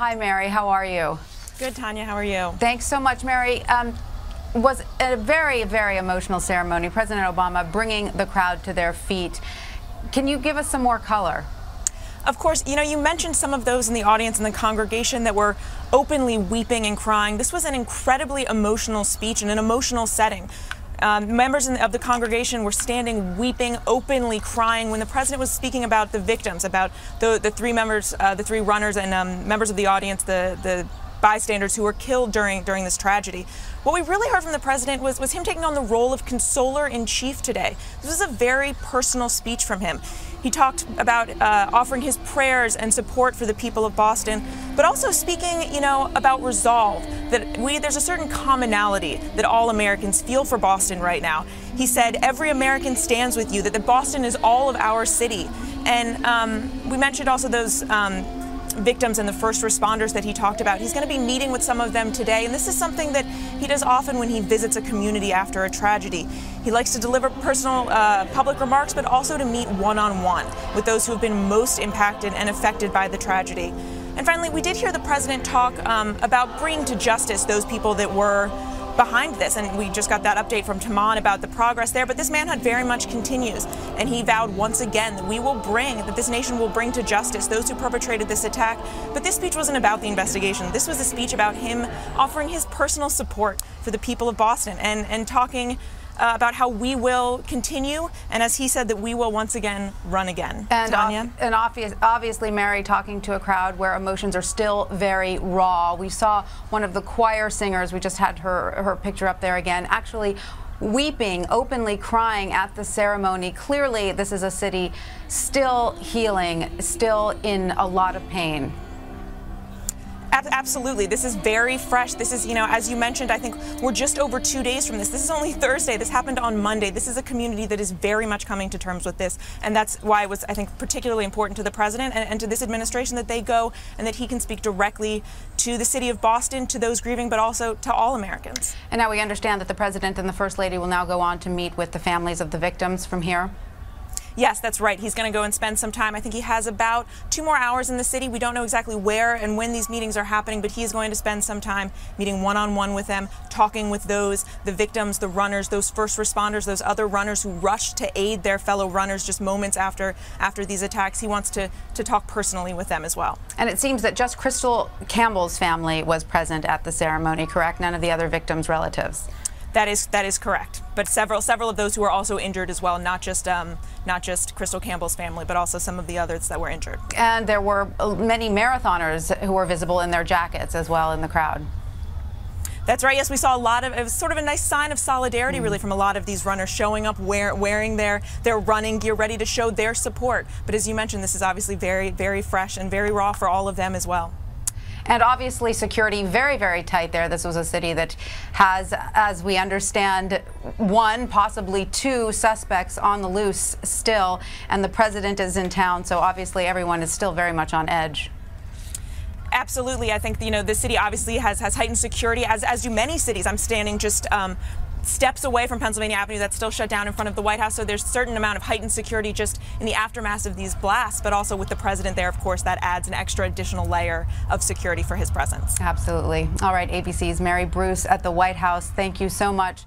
Hi, Mary. How are you? Good, Tanya. How are you? Thanks so much, Mary. Was a very, very emotional ceremony. President Obama bringing the crowd to their feet. Can you give us some more color? Of course, you mentioned some of those in the audience and the congregation that were openly weeping and crying. This was an incredibly emotional speech in an emotional setting. Members of the congregation were standing, weeping, openly crying when the president was speaking about the victims, about the three runners and members of the audience, the bystanders who were killed during this tragedy. What we really heard from the president was him taking on the role of consoler-in-chief today. This was a very personal speech from him. He talked about offering his prayers and support for the people of Boston, but also speaking, about resolve, that there's a certain commonality that all Americans feel for Boston right now. He said, every American stands with you, that Boston is all of our city. And we mentioned also those victims and the first responders that he talked about. He's going to be meeting with some of them today, and this is something that he does often when he visits a community after a tragedy. He likes to deliver personal public remarks, but also to meet one-on-one with those who have been most impacted and affected by the tragedy. And finally, we did hear the president talk about bringing to justice those people that were behind this, and we just got that update from Taman about the progress there, but this manhunt very much continues, and he vowed once again that this nation will bring to justice those who perpetrated this attack. But this speech wasn't about the investigation. This was a speech about him offering his personal support for the people of Boston and talking about how we will continue, and as he said, that we will once again run again. And, Tanya? Obviously, Mary, talking to a crowd where emotions are still very raw. We saw one of the choir singers, we just had her picture up there again, actually weeping, openly crying at the ceremony. Clearly, this is a city still healing, still in a lot of pain. Absolutely. This is very fresh. This is, as you mentioned, I think we're just over 2 days from this. This is only Thursday. This happened on Monday. This is a community that is very much coming to terms with this. And that's why it was, I think, particularly important to the president and to this administration that they go and that he can speak directly to the city of Boston, to those grieving, but also to all Americans. And now we understand that the president and the first lady will now go on to meet with the families of the victims from here. Yes, that's right. He's going to go and spend some time. I think he has about 2 more hours in the city. We don't know exactly where and when these meetings are happening, but he's going to spend some time meeting one-on-one with them, talking with the victims, the runners, those first responders, those other runners who rushed to aid their fellow runners just moments after these attacks. He wants to talk personally with them as well. And it seems that just Crystal Campbell's family was present at the ceremony, correct? None of the other victims' relatives. That is correct. But several of those who were also injured as well, not just Crystal Campbell's family, but also some of the others that were injured. And there were many marathoners who were visible in their jackets as well in the crowd. That's right. Yes, we saw it was sort of a nice sign of solidarity, really, from a lot of these runners showing up wearing their running gear, ready to show their support. But as you mentioned, this is obviously very, very fresh and very raw for all of them as well. And obviously security very, very tight there. This was a city that has, as we understand, 1, possibly 2 suspects on the loose still, and the president is in town, so obviously everyone is still very much on edge. Absolutely. I think, the city obviously has heightened security, as do many cities. I'm standing just steps away from Pennsylvania Avenue that's still shut down in front of the White House, so there's a certain amount of heightened security just in the aftermath of these blasts, but also with the president there, of course, that adds an extra additional layer of security for his presence. Absolutely. All right, ABC's Mary Bruce at the White House, thank you so much.